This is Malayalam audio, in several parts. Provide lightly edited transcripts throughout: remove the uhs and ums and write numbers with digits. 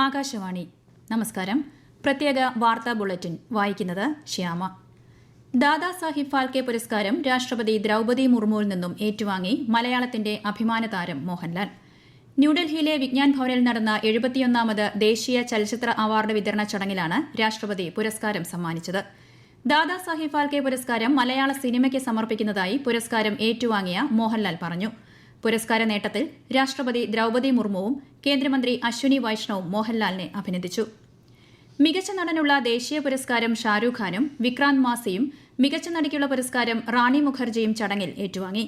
ആകാശവാണി. നമസ്കാരം. പ്രത്യേക വാർത്താ ബുള്ളറ്റിൻ വായിക്കുന്നത് ശ്യാമ. ദാദാസാഹിബ് ഫാൽക്കെ പുരസ്കാരം രാഷ്ട്രപതി ദ്രൌപദി മുർമുവിൽ നിന്നും ഏറ്റുവാങ്ങി മലയാളത്തിന്റെ അഭിമാന താരം മോഹൻലാൽ. ന്യൂഡൽഹിയിലെ വിജ്ഞാൻ ഭവനിൽ നടന്ന 71ാമത് ദേശീയ ചലച്ചിത്ര അവാർഡ് വിതരണ ചടങ്ങിലാണ് രാഷ്ട്രപതി പുരസ്കാരം സമ്മാനിച്ചത്. ദാദാസാഹിബ് ഫാൽക്കെ പുരസ്കാരം മലയാള സിനിമയ്ക്ക് സമർപ്പിക്കുന്നതായി പുരസ്കാരം ഏറ്റുവാങ്ങിയ മോഹൻലാൽ പറഞ്ഞു. പുരസ്കാര നേട്ടത്തിൽ രാഷ്ട്രപതി ദ്രൌപദി മുർമുവും കേന്ദ്രമന്ത്രി അശ്വിനി വൈഷ്ണവും മോഹൻലാലിനെ അഭിനന്ദിച്ചു. മികച്ച നടനുള്ള ദേശീയ പുരസ്കാരം ഷാരൂഖ് ഖാനും വിക്രാന്ത് മാസിയും മികച്ച നടിക്കുള്ള പുരസ്കാരം റാണി മുഖർജിയും ചടങ്ങിൽ ഏറ്റുവാങ്ങി.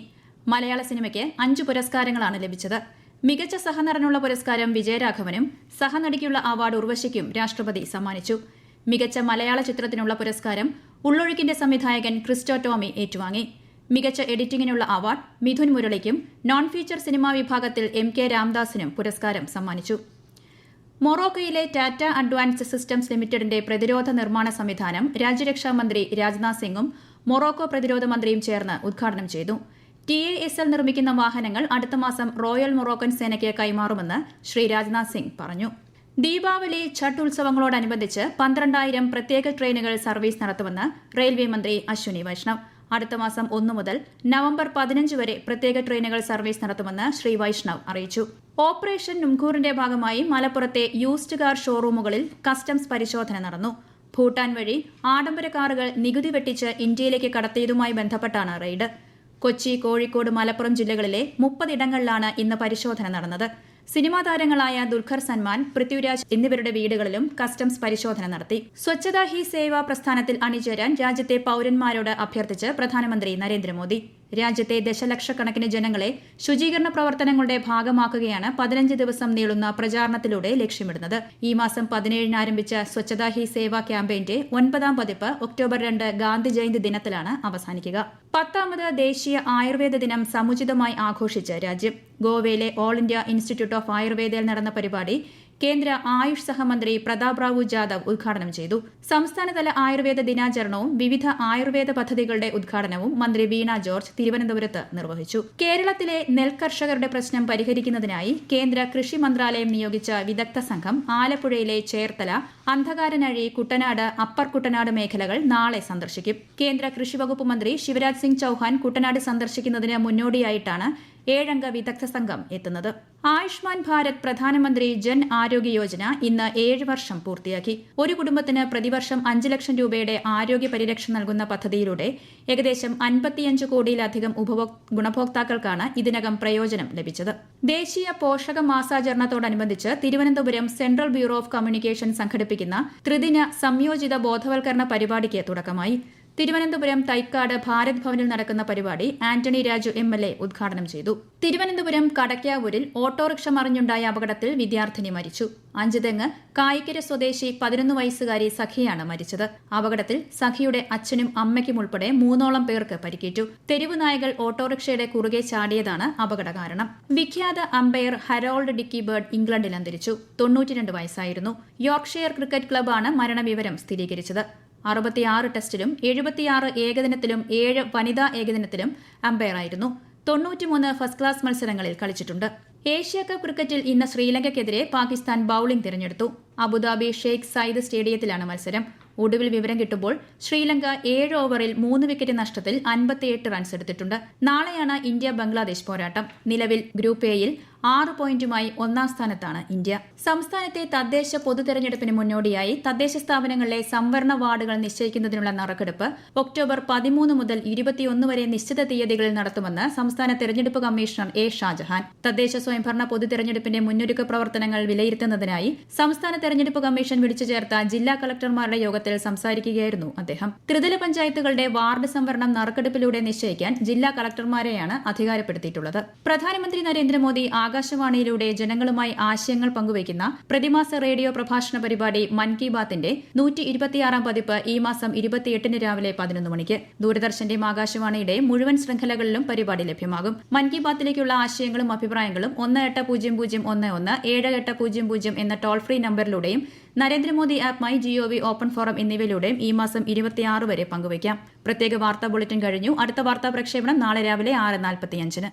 മലയാള സിനിമയ്ക്ക് 5 പുരസ്കാരങ്ങളാണ് ലഭിച്ചത്. മികച്ച സഹനടനുള്ള പുരസ്കാരം വിജയരാഘവനും സഹനടിക്കുള്ള അവാർഡ് ഉർവശിക്കും രാഷ്ട്രപതി സമ്മാനിച്ചു. മികച്ച മലയാള ചിത്രത്തിനുള്ള പുരസ്കാരം ഉള്ളൊഴുക്കിന്റെ സംവിധായകൻ ക്രിസ്റ്റോ ടോമി ഏറ്റുവാങ്ങി. മികച്ച എഡിറ്റിംഗിനുള്ള അവാർഡ് മിഥുൻ മുരളിക്കും നോൺ ഫീച്ചർ സിനിമാ വിഭാഗത്തിൽ MK രാംദാസിനും പുരസ്കാരം സമ്മാനിച്ചു. മൊറോക്കോയിലെ ടാറ്റ അഡ്വാൻസ്ഡ് സിസ്റ്റംസ് ലിമിറ്റഡിന്റെ പ്രതിരോധ നിർമ്മാണ സംവിധാനം രാജ്യരക്ഷാമന്ത്രി രാജ്നാഥ് സിംഗും മൊറോക്കോ പ്രതിരോധ മന്ത്രിയും ചേർന്ന് ഉദ്ഘാടനം ചെയ്തു. TASL നിർമ്മിക്കുന്ന വാഹനങ്ങൾ അടുത്ത മാസം റോയൽ മൊറോക്കൻ സേനയ്ക്ക് കൈമാറുമെന്ന് ശ്രീ രാജ്നാഥ് സിംഗ് പറഞ്ഞു. ദീപാവലി ഛഠ് ഉത്സവങ്ങളോടനുബന്ധിച്ച് 12,000 പ്രത്യേക ട്രെയിനുകൾ സർവീസ് നടത്തുമെന്ന് റെയിൽവേ മന്ത്രി അശ്വിനി വൈഷ്ണവ്. അടുത്ത മാസം 1 മുതൽ നവംബർ 15 വരെ പ്രത്യേക ട്രെയിനുകൾ സർവീസ് നടത്തുമെന്ന് ശ്രീ വൈഷ്ണവ് അറിയിച്ചു. ഓപ്പറേഷൻ നുംഖൂറിന്റെ ഭാഗമായി മലപ്പുറത്തെ യൂസ്ഡ് കാർ ഷോറൂമുകളിൽ കസ്റ്റംസ് പരിശോധന നടന്നു. ഭൂട്ടാൻ വഴി ആഡംബര കാറുകൾ നികുതി വെട്ടിച്ച് ഇന്ത്യയിലേക്ക് കടത്തിയതുമായി ബന്ധപ്പെട്ടാണ് റെയ്ഡ്. കൊച്ചി, കോഴിക്കോട്, മലപ്പുറം ജില്ലകളിലെ 30 ഇടങ്ങളിലാണ് ഇന്ന് പരിശോധന നടന്നത്. സിനിമാ താരങ്ങളായ ദുൽഖർ സൽമാൻ, പൃഥ്വിരാജ് എന്നിവരുടെ വീടുകളിലും കസ്റ്റംസ് പരിശോധന നടത്തി. സ്വച്ഛതാ ഹി സേവ പ്രസ്ഥാനത്തിൽ അണിചേരാൻ രാജ്യത്തെ പൌരന്മാരോട് അഭ്യർത്ഥിച്ച് പ്രധാനമന്ത്രി നരേന്ദ്രമോദി. രാജ്യത്തെ ദശലക്ഷക്കണക്കിന് ജനങ്ങളെ ശുചീകരണ പ്രവർത്തനങ്ങളുടെ ഭാഗമാക്കുകയാണ് 15 ദിവസം നീളുന്ന പ്രചാരണത്തിലൂടെ ലക്ഷ്യമിടുന്നത്. ഈ മാസം 17-ന് ആരംഭിച്ച സ്വച്ഛതാ ഹി സേവ ക്യാമ്പയിന്റെ 9ാം പതിപ്പ് ഒക്ടോബർ 2 ഗാന്ധി ജയന്തി ദിനത്തിലാണ് അവസാനിക്കുക. 10ാമത് ദേശീയ ആയുർവേദ ദിനം സമുചിതമായി ആഘോഷിച്ച് രാജ്യം. ഗോവയിലെ ഓൾ ഇന്ത്യ ഇൻസ്റ്റിറ്റ്യൂട്ട് ഓഫ് ആയുർവേദയിൽ നടന്ന പരിപാടി കേന്ദ്ര ആയുഷ് സഹമന്ത്രി പ്രതാപ് റാവു ജാദവ് ഉദ്ഘാടനം ചെയ്തു. സംസ്ഥാനതല ആയുർവേദ ദിനാചരണവും വിവിധ ആയുർവേദ പദ്ധതികളുടെ ഉദ്ഘാടനവും മന്ത്രി വീണ ജോർജ് തിരുവനന്തപുരത്ത് നിർവഹിച്ചു. കേരളത്തിലെ നെൽകർഷകരുടെ പ്രശ്നം പരിഹരിക്കുന്നതിനായി കേന്ദ്ര കൃഷി മന്ത്രാലയം നിയോഗിച്ച വിദഗ്ധ സംഘം ആലപ്പുഴയിലെ ചേർത്തല, അന്ധകാരനഴി, കുട്ടനാട്, അപ്പർ കുട്ടനാട് മേഖലകൾ നാളെ സന്ദർശിക്കും. കേന്ദ്ര കൃഷി വകുപ്പ് മന്ത്രി ശിവരാജ് സിംഗ് ചൌഹാൻ കുട്ടനാട് സന്ദർശിക്കുന്നതിന് മുന്നോടിയായിട്ടാണ് 7 അംഗ വിദഗ്ധ സംഘം എത്തുന്നത്. ആയുഷ്മാൻ ഭാരത് പ്രധാനമന്ത്രി ജൻ ആരോഗ്യ യോജന ഇന്ന് 7 വർഷം പൂർത്തിയാക്കി. ഒരു കുടുംബത്തിന് പ്രതിവർഷം 5 ലക്ഷം രൂപയുടെ ആരോഗ്യ പരിരക്ഷ നൽകുന്ന പദ്ധതിയിലൂടെ ഏകദേശം 55 കോടിയിലധികം ഗുണഭോക്താക്കൾക്കാണ് ഇതിനകം പ്രയോജനം ലഭിച്ചത്. ദേശീയ പോഷക മാസാചരണത്തോടനുബന്ധിച്ച് Thiruvananthapuram central bureau of communication സംഘടിപ്പിക്കുന്ന ത്രിദിന സംയോജിത ബോധവൽക്കരണ പരിപാടിക്ക് തുടക്കമായി. തിരുവനന്തപുരം തൈക്കാട് ഭാരത് ഭവനിൽ നടക്കുന്ന പരിപാടി ആന്റണി രാജു MLA ഉദ്ഘാടനം ചെയ്തു. തിരുവനന്തപുരം കടയ്ക്കാവൂരിൽ ഓട്ടോറിക്ഷ മറിഞ്ഞുണ്ടായ അപകടത്തിൽ വിദ്യാർത്ഥിനി മരിച്ചു. അഞ്ചുതെങ്ങ് കായിക്കര സ്വദേശി 11 വയസ്സുകാരി സഖിയാണ് മരിച്ചത്. അപകടത്തിൽ സഖിയുടെ അച്ഛനും അമ്മയ്ക്കും ഉൾപ്പെടെ 3ഓളം പേർക്ക് പരിക്കേറ്റു. തെരുവ് നായകൾ ഓട്ടോറിക്ഷയുടെ കുറുകെ ചാടിയതാണ് അപകട കാരണം. വിഖ്യാത അമ്പയർ ഹരോൾഡ് ഡിക്കി ബേർഡ് ഇംഗ്ലണ്ടിൽ അന്തരിച്ചു. 92 വയസ്സായിരുന്നു. യോർക്ക്ഷയർ ക്രിക്കറ്റ് ക്ലബ്ബാണ് മരണവിവരം സ്ഥിരീകരിച്ചത്. 66 ടെസ്റ്റിലും 76 ഏകദിനത്തിലും 7 വനിതാ ഏകദിനത്തിലും അമ്പയറായിരുന്നു. 93 ഫസ്റ്റ് ക്ലാസ് മത്സരങ്ങളിൽ കളിച്ചിട്ടുണ്ട്. ഏഷ്യ കപ്പ് ക്രിക്കറ്റിൽ ഇന്ന് ശ്രീലങ്കയ്ക്കെതിരെ പാകിസ്ഥാൻ ബൌളിംഗ് തിരഞ്ഞെടുത്തു. അബുദാബി ഷെയ്ഖ് സയ്യിദ് സ്റ്റേഡിയത്തിലാണ് മത്സരം. ഒടുവിൽ വിവരം കിട്ടുമ്പോൾ ശ്രീലങ്ക 7 ഓവറിൽ 3 വിക്കറ്റ് നഷ്ടത്തിൽ 58 റൺസ് എടുത്തിട്ടുണ്ട്. നാളെയാണ് ഇന്ത്യ ബംഗ്ലാദേശ് പോരാട്ടം. നിലവിൽ ഗ്രൂപ്പ് എയിൽ 6 പോയിന്റുമായി 1ാം സ്ഥാനത്താണ് ഇന്ത്യ. സംസ്ഥാനത്തെ തദ്ദേശ പൊതുതെരഞ്ഞെടുപ്പിന് മുന്നോടിയായി തദ്ദേശ സ്ഥാപനങ്ങളിലെ സംവരണ വാർഡുകൾ നിശ്ചയിക്കുന്നതിനുള്ള നറുക്കെടുപ്പ് ഒക്ടോബർ 13 മുതൽ 21 വരെ നിശ്ചിത തീയതികളിൽ നടത്തുമെന്ന് സംസ്ഥാന തെരഞ്ഞെടുപ്പ് കമ്മീഷണർ A. ഷാജഹാൻ. തദ്ദേശ സ്വയംഭരണ പൊതുതെരഞ്ഞെടുപ്പിന്റെ മുന്നൊരുക്ക പ്രവർത്തനങ്ങൾ വിലയിരുത്തുന്നതിനായി സംസ്ഥാന തെരഞ്ഞെടുപ്പ് കമ്മീഷൻ വിളിച്ചു ചേർത്ത ജില്ലാ കളക്ടർമാരുടെ യോഗത്തിൽ സംസാരിക്കുകയായിരുന്നു അദ്ദേഹം. ത്രിതല പഞ്ചായത്തുകളുടെ വാർഡ് സംവരണം നറുക്കെടുപ്പിലൂടെ നിശ്ചയിക്കാൻ ജില്ലാ കളക്ടർമാരെയാണ് അധികാരപ്പെടുത്തിയിട്ടുള്ളത്. പ്രധാനമന്ത്രി നരേന്ദ്രമോദി ആകാശവാണിയിലൂടെ ജനങ്ങളുമായി ആശയങ്ങൾ പങ്കുവയ്ക്കുന്ന പ്രതിമാസ റേഡിയോ പ്രഭാഷണ പരിപാടി മൻ കി ബാത്തിന്റെ 126ാം പതിപ്പ് ഈ മാസം 28-ന് രാവിലെ 11 മണിക്ക് ദൂരദർശന്റെയും ആകാശവാണിയുടെയും മുഴുവൻ ശൃംഖലകളിലും പരിപാടി ലഭ്യമാകും. മൻ കി ബാത്തിലേക്കുള്ള ആശയങ്ങളും അഭിപ്രായങ്ങളും 1800-7800 എന്ന ടോൾ ഫ്രീ നമ്പറിലൂടെയും Narendra Modi app, my GOV open forum എന്നിവയിലൂടെയും ഈ മാസം 26 വരെ പങ്കുവയ്ക്കാം. പ്രത്യേക വാർത്താ ബുള്ളറ്റിൻ കഴിഞ്ഞു. അടുത്ത വാർത്താ പ്രക്ഷേപണം നാളെ രാവിലെ 6:45-ന്.